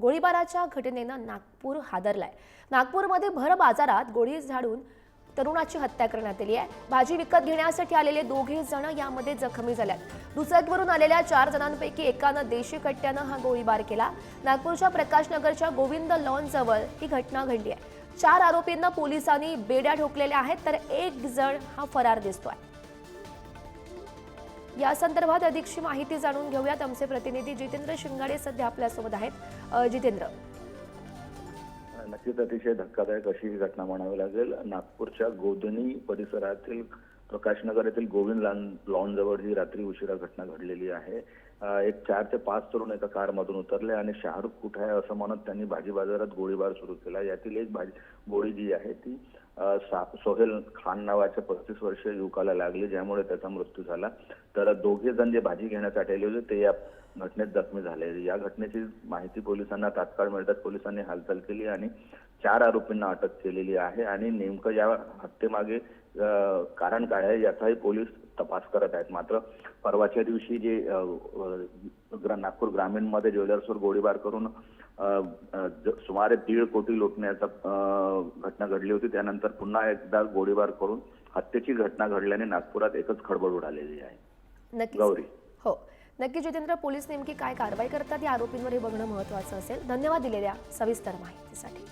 गोळीबाराच्या घटनेनं नागपूर हादरलाय। नागपूरमध्ये भर बाजारात गोळी झाडून तरुणाची हत्या करण्यात आली आहे। भाजी विकत घेण्यासाठी आलेले दोघे जण यामध्ये जखमी झालेत। दुचाकीवरून आलेल्या 4 जणांपैकी एकानं देशी कट्ट्यानं हा गोळीबार केला। नागपूरच्या प्रकाशनगरच्या गोविंद लॉन जवळ ही घटना घडली आहे। 4 आरोपींना पोलिसांनी बेड्या ठोकलेल्या आहेत, तर एक जण हा फरार दिसतोय। या संदर्भात अधिकची माहिती जाणून घेऊयात। आमचे प्रतिनिधी जितेंद्र शिंगाडे सध्या आपल्यासोबत आहेत। जितेंद्र, नक्कीच अतिशय धक्कादायक अशी ही घटना म्हणावी लागेल। नागपूरच्या गोधनी परिसरातील प्रकाशनगर येथील गोविंद लॉन जवळ ही रात्री उशिरा घटना घडलेली आहे। एक 4 ते 5 तरुण एका कारमधून उतरले आणि शाहरुख कुठे आहे असं म्हणत त्यांनी भाजी बाजारात गोळीबार सुरू केला। यातील एक गोळी जी आहे ती सोहेल खान नावाच्या 35 वर्षीय युवकाला लागली, ज्यामुळे त्याचा मृत्यू झाला। तर दोघे जण जे भाजी घेण्यासाठी आले होते ते या घटनेत जखमी झाले। या घटनेची माहिती पोलिसांना तात्काळ मिळताच पोलिसांनी हालचाल केली आणि 4 आरोपींना अटक केलेली आहे आणि नेमकं या हत्येमागे कारण काय आहे याचाही पोलीस तपास करत आहेत। मात्र परवाच्या दिवशी जे नागपूर ग्रामीण मध्ये ज्वेलर्सवर गोळीबार करून सुमारे 1.5 कोटी लुटण्याचा घटना घडली होती, त्यानंतर पुन्हा एकदा गोळीबार करून हत्येची घटना घडल्याने नागपुरात एकच खळबळ उडालेली आहे। नक्कीच गौरी, हो नक्की जितेंद्र, पोलीस नेमकी काय कारवाई करतात या आरोपींवर हे बघणं महत्त्वाचं असेल। धन्यवाद दिलेल्या सविस्तर माहितीसाठी।